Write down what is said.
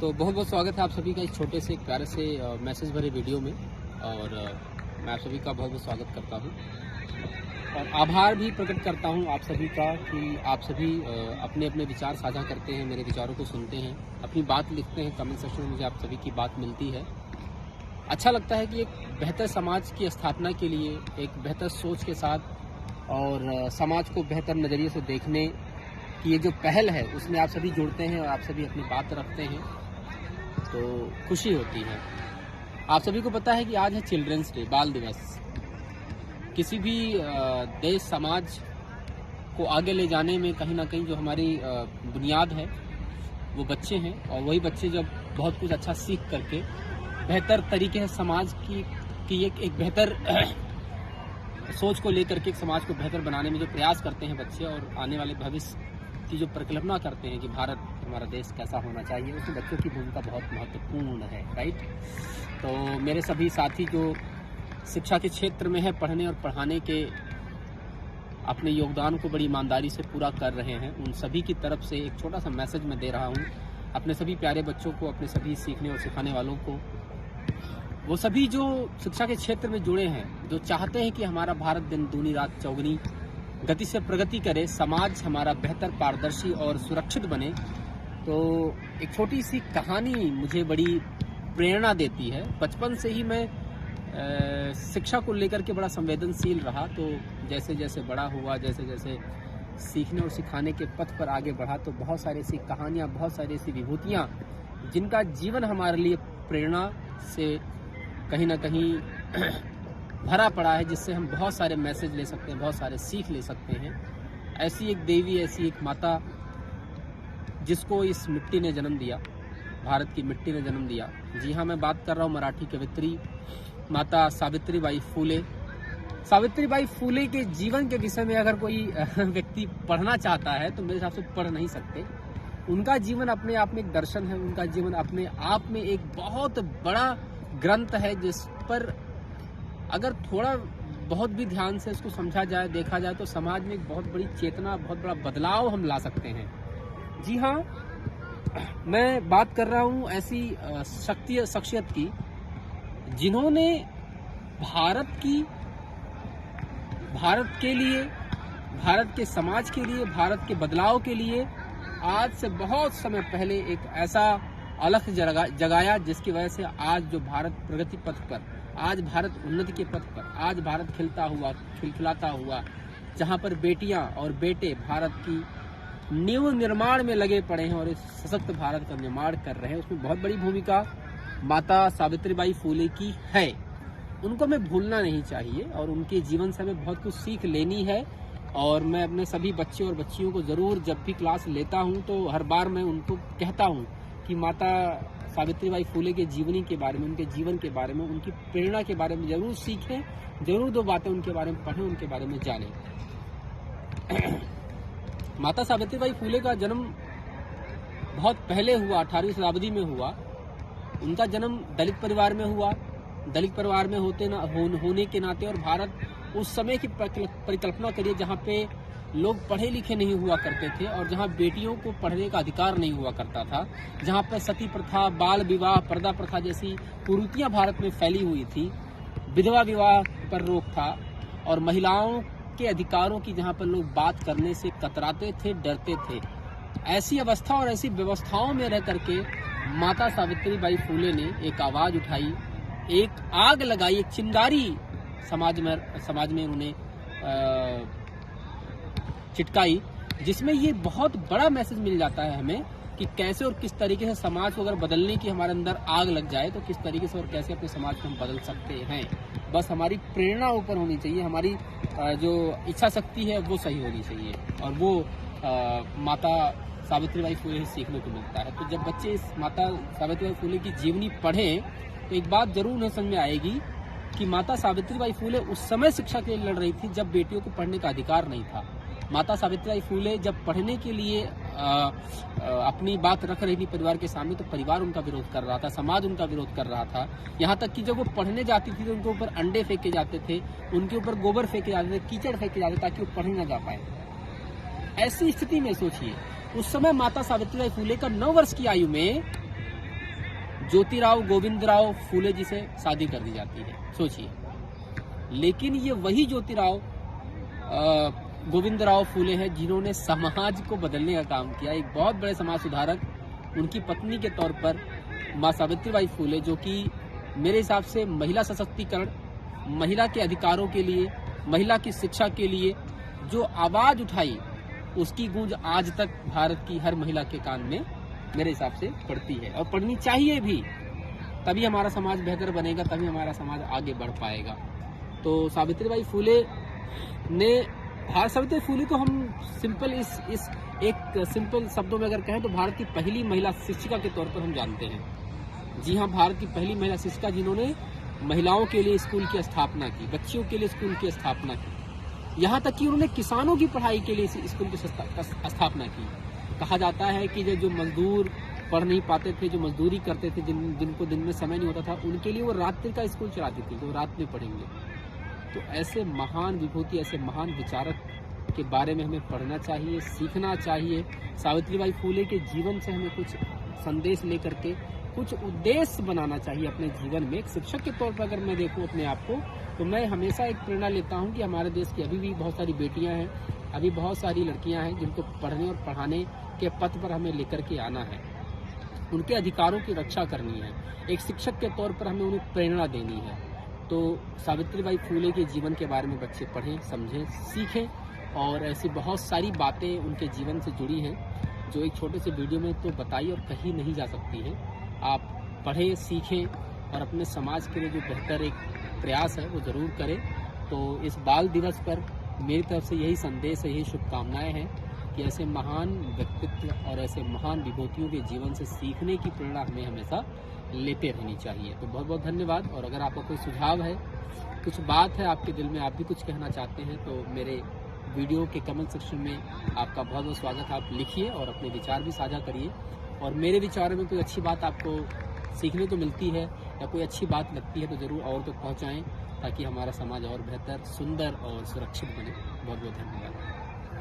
तो बहुत बहुत स्वागत है आप सभी का इस छोटे से एक प्यारे से मैसेज भरे वीडियो में। और मैं आप सभी का बहुत बहुत स्वागत करता हूं और आभार भी प्रकट करता हूं आप सभी का कि आप सभी अपने अपने विचार साझा करते हैं, मेरे विचारों को सुनते हैं, अपनी बात लिखते हैं कमेंट सेक्शन में। मुझे आप सभी की बात मिलती है। अच्छा लगता है कि एक बेहतर समाज की स्थापना के लिए एक बेहतर सोच के साथ और समाज को बेहतर नज़रिए से देखने की ये जो पहल है उसमें आप सभी जुड़ते हैं और आप सभी अपनी बात रखते हैं, तो खुशी होती है। आप सभी को पता है कि आज है चिल्ड्रंस डे, बाल दिवस। किसी भी देश समाज को आगे ले जाने में कहीं ना कहीं जो हमारी बुनियाद है वो बच्चे हैं, और वही बच्चे जब बहुत कुछ अच्छा सीख करके बेहतर तरीके से समाज की एक बेहतर सोच को लेकर के एक समाज को बेहतर बनाने में जो प्रयास करते हैं बच्चे, और आने वाले भविष्य की जो परिकल्पना करते हैं कि भारत हमारा देश कैसा होना चाहिए, उसमें बच्चों की भूमिका बहुत महत्वपूर्ण है, राइट। तो मेरे सभी साथी जो शिक्षा के क्षेत्र में है, पढ़ने और पढ़ाने के अपने योगदान को बड़ी ईमानदारी से पूरा कर रहे हैं, उन सभी की तरफ से एक छोटा सा मैसेज मैं दे रहा हूँ अपने सभी प्यारे बच्चों को, अपने सभी सीखने और सिखाने वालों को। वो सभी जो शिक्षा के क्षेत्र में जुड़े हैं, जो चाहते हैं कि हमारा भारत दिन दूनी रात चौगुनी गति से प्रगति करे, समाज हमारा बेहतर, पारदर्शी और सुरक्षित बने। तो एक छोटी सी कहानी मुझे बड़ी प्रेरणा देती है। बचपन से ही मैं शिक्षा को लेकर के बड़ा संवेदनशील रहा, तो जैसे जैसे बड़ा हुआ, जैसे जैसे सीखने और सिखाने के पथ पर आगे बढ़ा, तो बहुत सारी ऐसी कहानियाँ, बहुत सारी ऐसी विभूतियाँ जिनका जीवन हमारे लिए प्रेरणा से कहीं ना कहीं भरा पड़ा है, जिससे हम बहुत सारे मैसेज ले सकते हैं, बहुत सारे सीख ले सकते हैं। ऐसी एक देवी, ऐसी एक माता जिसको इस मिट्टी ने जन्म दिया, भारत की मिट्टी ने जन्म दिया। जी हाँ, मैं बात कर रहा हूँ मराठी कवित्री माता सावित्रीबाई फूले। सावित्रीबाई फूले के जीवन के विषय में अगर कोई व्यक्ति पढ़ना चाहता है तो मेरे हिसाब से पढ़ नहीं सकते। उनका जीवन अपने आप में एक दर्शन है, उनका जीवन अपने आप में एक बहुत बड़ा ग्रंथ है, जिस पर अगर थोड़ा बहुत भी ध्यान से इसको समझा जाए, देखा जाए, तो समाज में एक बहुत बड़ी चेतना, बहुत बड़ा बदलाव हम ला सकते हैं। जी हाँ, मैं बात कर रहा हूँ ऐसी शख्सियत की जिन्होंने भारत के लिए, भारत के समाज के लिए, भारत के बदलाव के लिए आज से बहुत समय पहले एक ऐसा अलख जगाया, जिसकी वजह से आज जो भारत प्रगति पथ पर, आज भारत उन्नति के पथ पर, आज भारत खिलता हुआ, खिलखिलाता हुआ, जहां पर बेटियां और बेटे भारत की नींव निर्माण में लगे पड़े हैं और इस सशक्त भारत का निर्माण कर रहे हैं, उसमें बहुत बड़ी भूमिका माता सावित्रीबाई फूले की है। उनको हमें भूलना नहीं चाहिए और उनके जीवन से हमें बहुत कुछ सीख लेनी है। और मैं अपने सभी बच्चे और बच्चियों को ज़रूर, जब भी क्लास लेता हूँ तो हर बार मैं उनको कहता हूँ कि माता सावित्रीबाई फूले के जीवनी के बारे में, उनके जीवन के बारे में, उनकी प्रेरणा के बारे में जरूर सीखें, जरूर दो बातें उनके बारे में पढ़ें, उनके बारे में जानें। माता सावित्रीबाई फूले का जन्म बहुत पहले हुआ, 18वीं शताब्दी में हुआ। उनका जन्म दलित परिवार में हुआ। दलित परिवार में होने के नाते, और भारत उस समय की परिकल्पना करिए जहाँ पे लोग पढ़े लिखे नहीं हुआ करते थे और जहाँ बेटियों को पढ़ने का अधिकार नहीं हुआ करता था, जहाँ पर सती प्रथा, बाल विवाह, पर्दा प्रथा जैसी कुरीतियाँ भारत में फैली हुई थी, विधवा विवाह पर रोक था, और महिलाओं के अधिकारों की जहाँ पर लोग बात करने से कतराते थे, डरते थे। ऐसी अवस्था और ऐसी व्यवस्थाओं में रह करके माता सावित्रीबाई फूले ने एक आवाज़ उठाई, एक आग लगाई, एक चिंगारी समाज में उन्होंने चिटकाई, जिसमें ये बहुत बड़ा मैसेज मिल जाता है हमें कि कैसे और किस तरीके से समाज को अगर बदलने की हमारे अंदर आग लग जाए तो किस तरीके से और कैसे अपने समाज को हम बदल सकते हैं। बस हमारी प्रेरणा ऊपर होनी चाहिए, हमारी जो इच्छा शक्ति है वो सही होनी चाहिए, और वो माता सावित्रीबाई फूले से सीखने को मिलता है। तो जब बच्चे इस माता सावित्रीबाई फूले की जीवनी पढ़ें तो एक बात जरूर उन्हें समझ में आएगी कि माता सावित्रीबाई फूले उस समय शिक्षा के लिए लड़ रही थी जब बेटियों को पढ़ने का अधिकार नहीं था। माता सावित्रीबाई फूले जब पढ़ने के लिए अपनी बात रख रही थी परिवार के सामने, तो परिवार उनका विरोध कर रहा था, समाज उनका विरोध कर रहा था। यहाँ तक कि जब वो पढ़ने जाती थी तो उनके ऊपर अंडे फेंके जाते थे, उनके ऊपर गोबर फेंके जाते थे, कीचड़ फेंके जाते ताकि वो पढ़ने न जा पाए। ऐसी स्थिति में सोचिए, उस समय माता सावित्रीबाई फूले का 9 वर्ष की आयु में ज्योतिराव गोविंदराव फूले जी से शादी कर दी जाती है, सोचिए। लेकिन ये वही ज्योतिराव गोविंदराव फूले हैं जिन्होंने समाज को बदलने का काम किया। एक बहुत बड़े समाज सुधारक, उनकी पत्नी के तौर पर माँ सावित्रीबाई फूले, जो कि मेरे हिसाब से महिला सशक्तिकरण, महिला के अधिकारों के लिए, महिला की शिक्षा के लिए जो आवाज उठाई, उसकी गूंज आज तक भारत की हर महिला के कान में मेरे हिसाब से पड़ती है, और पढ़नी चाहिए भी। तभी हमारा समाज बेहतर बनेगा, तभी हमारा समाज आगे बढ़ पाएगा। तो सावित्रीबाई फूले ने, सावित्री फूले को हम सिंपल इस एक सिंपल शब्दों में अगर कहें तो भारत की पहली महिला शिक्षिका के तौर पर हम जानते हैं। जी हाँ, भारत की पहली महिला शिक्षिका जिन्होंने महिलाओं के लिए स्कूल की स्थापना की, बच्चियों के लिए स्कूल की स्थापना की, यहाँ तक कि उन्होंने किसानों की पढ़ाई के लिए स्कूल की स्थापना की। कहा जाता है कि जो मजदूर पढ़ नहीं पाते थे, जो मजदूरी करते थे, जिनको दिन में समय नहीं होता था, उनके लिए वो रात्रि का स्कूल चलाती थी, जो रात में पढ़ेंगे। तो ऐसे महान विभूति, ऐसे महान विचारक के बारे में हमें पढ़ना चाहिए, सीखना चाहिए। सावित्रीबाई फूले के जीवन से हमें कुछ संदेश लेकर के कुछ उद्देश्य बनाना चाहिए अपने जीवन में। एक शिक्षक के तौर पर अगर मैं देखूं अपने आप को, तो मैं हमेशा एक प्रेरणा लेता हूं कि हमारे देश की अभी भी बहुत सारी बेटियां हैं, अभी बहुत सारी लड़कियां हैं जिनको पढ़ने और पढ़ाने के पथ पर हमें लेकर के आना है, उनके अधिकारों की रक्षा करनी है। एक शिक्षक के तौर पर हमें उन्हें प्रेरणा देनी है। तो सावित्रीबाई फूले के जीवन के बारे में बच्चे पढ़ें, समझें, सीखें, और ऐसी बहुत सारी बातें उनके जीवन से जुड़ी हैं जो एक छोटे से वीडियो में तो बताई और कहीं नहीं जा सकती हैं। आप पढ़ें, सीखें, और अपने समाज के लिए जो बेहतर एक प्रयास है वो ज़रूर करें। तो इस बाल दिवस पर मेरी तरफ से यही संदेश है, यही शुभकामनाएं हैं कि ऐसे महान व्यक्तित्व और ऐसे महान विभूतियों के जीवन से सीखने की प्रेरणा हमें हमेशा लेते रहनी चाहिए। तो बहुत बहुत धन्यवाद। और अगर आपका कोई सुझाव है, कुछ बात है आपके दिल में, आप भी कुछ कहना चाहते हैं, तो मेरे वीडियो के कमेंट सेक्शन में आपका बहुत बहुत स्वागत है। आप लिखिए और अपने विचार भी साझा करिए। और मेरे विचारों में कोई अच्छी बात आपको सीखने को मिलती है या कोई अच्छी बात लगती है तो ज़रूर और तक पहुँचाएँ, ताकि हमारा समाज और बेहतर, सुंदर और सुरक्षित बने। बहुत बहुत धन्यवाद।